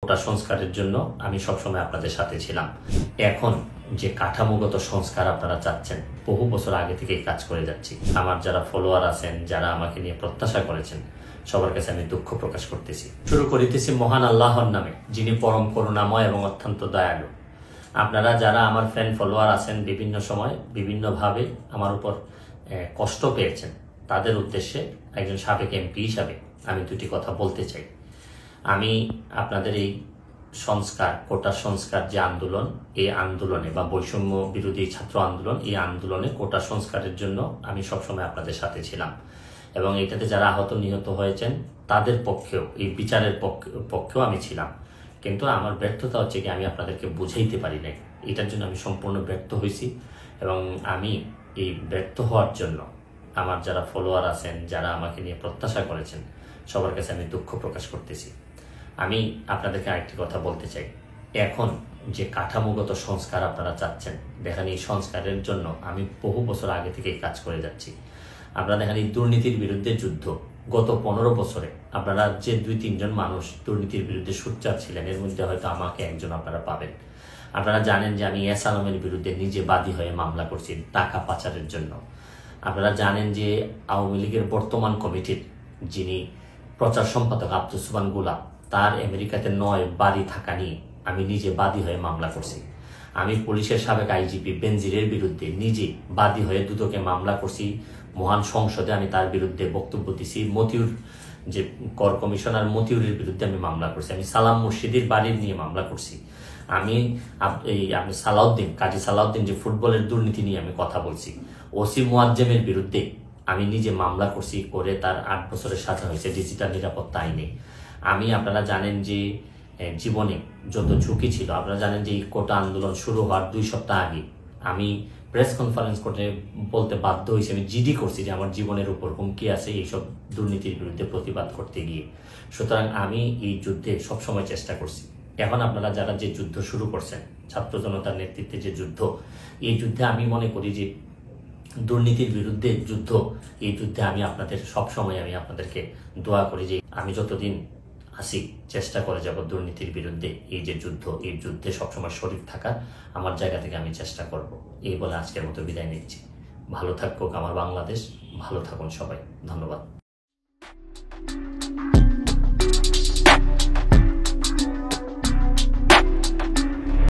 কোটা সংস্কারের জন্য আমি সবসময় আপনাদের সাথে ছিলাম। এখন যে কাঠামোগত সংস্কার আপনারা চাচ্ছেন, বহু বছর আগে থেকেই কাজ করে যাচ্ছি। আমার যারা ফলোয়ার আছেন, যারা আমাকে নিয়ে প্রত্যাশা করেছেন, সবার কাছে আমি দুঃখ প্রকাশ করতেছি। শুরু করিতেছি মহান আল্লাহর নামে, যিনি পরম করুণাময় এবং অত্যন্ত দয়ালু। আপনারা যারা আমার ফ্যান ফলোয়ার আছেন, বিভিন্ন সময় বিভিন্নভাবে আমার উপর কষ্ট পেয়েছেন, তাদের উদ্দেশ্যে একজন সাবেক এমপি হিসাবে আমি দুটি কথা বলতে চাই। আমি আপনাদের এই সংস্কার, কোটা সংস্কার যে আন্দোলন, এই আন্দোলনে বা বৈষম্য বিরোধী ছাত্র আন্দোলন, এই আন্দোলনে কোটা সংস্কারের জন্য আমি সবসময় আপনাদের সাথে ছিলাম এবং এটাতে যারা আহত নিহত হয়েছেন তাদের পক্ষেও, এই বিচারের পক্ষেও আমি ছিলাম। কিন্তু আমার ব্যর্থতা হচ্ছে কি, আমি আপনাদেরকে বুঝাইতে পারি নাই। এটার জন্য আমি সম্পূর্ণ ব্যর্থ হয়েছি এবং আমি এই ব্যর্থ হওয়ার জন্য আমার যারা ফলোয়ার আছেন, যারা আমাকে নিয়ে প্রত্যাশা করেছেন, সবার কাছে আমি দুঃখ প্রকাশ করতেছি। আমি আপনাদেরকে আরেকটি কথা বলতে চাই। এখন যে কাঠামোগত সংস্কার আপনারা চাচ্ছেন, দেখেন এই সংস্কারের জন্য আমি বহু বছর আগে থেকেই কাজ করে যাচ্ছি। আপনারা দেখেন এই দুর্নীতির বিরুদ্ধে যুদ্ধ গত 15 বছরে আপনারা যে 2-3 জন মানুষ দুর্নীতির বিরুদ্ধে সোচ্চার ছিলেন, এর মধ্যে হয়তো আমাকে একজন আপনারা পাবেন। আপনারা জানেন যে আমি এস আলমের বিরুদ্ধে নিজে বাদী হয়ে মামলা করছি টাকা পাচারের জন্য। আপনারা জানেন যে আওয়ামী লীগের বর্তমান কমিটির যিনি প্রচার সম্পাদক আব্দুস সুবহান গোলাপ, তার আমেরিকাতে 9 বাড়ি থাকা নিয়ে আমি নিজে বাদী হয়ে মামলা করছি। আমি পুলিশের সাবেক আইজিপি বেনজিরের বিরুদ্ধে নিজে বাদী হয়ে দুদকে মামলা করছি। মহান সংসদে আমি তার বিরুদ্ধে বক্তব্য দিছি। মতিউর যে কর কমিশনার মতিউরের বিরুদ্ধে আমি মামলা করছি। আমি সালাম মুর্শিদির বাড়ির নিয়ে মামলা করছি। আমি সালাউদ্দিন, কাজী সালাউদ্দিন যে ফুটবলের দুর্নীতি নিয়ে আমি কথা বলছি। ওসি মুয়াজ্জেমের বিরুদ্ধে আমি নিজে মামলা করছি, করে তার 8 বছরের সাজা হয়েছে ডিজিটাল নিরাপত্তা আইনে। আপনারা জানেন যে জীবনে যত ঝুঁকি ছিল, আপনারা জানেন যে এই কোটা আন্দোলন শুরু হওয়ার 2 সপ্তাহ আগে আমি প্রেস কনফারেন্স করে বলতে বাধ্য হয়েছি, আমি জিডি করছি যে আমার জীবনের উপর হুমকি আছে এইসব দুর্নীতির বিরুদ্ধে প্রতিবাদ করতে গিয়ে। সুতরাং আমি এই যুদ্ধে সবসময় চেষ্টা করছি। এখন আপনারা যারা যে যুদ্ধ শুরু করছেন, ছাত্র জনতার নেতৃত্বে যে যুদ্ধ, এই যুদ্ধে আমি মনে করি যে দুর্নীতির বিরুদ্ধে যুদ্ধ, এই যুদ্ধে আমি আপনাদের সবসময় আমি আপনাদেরকে দোয়া করি যে আমি যতদিন আসি চেষ্টা করে যাব দুর্নীতির বিরুদ্ধে এই যে যুদ্ধ, এই যুদ্ধে সবসময় শরীর থাকার আমার জায়গা থেকে আমি চেষ্টা করব। এই বলে আজকের মতো বিদায় নিচ্ছি। ভালো থাকুক আমার বাংলাদেশ, ভালো থাকুন সবাই। ধন্যবাদ।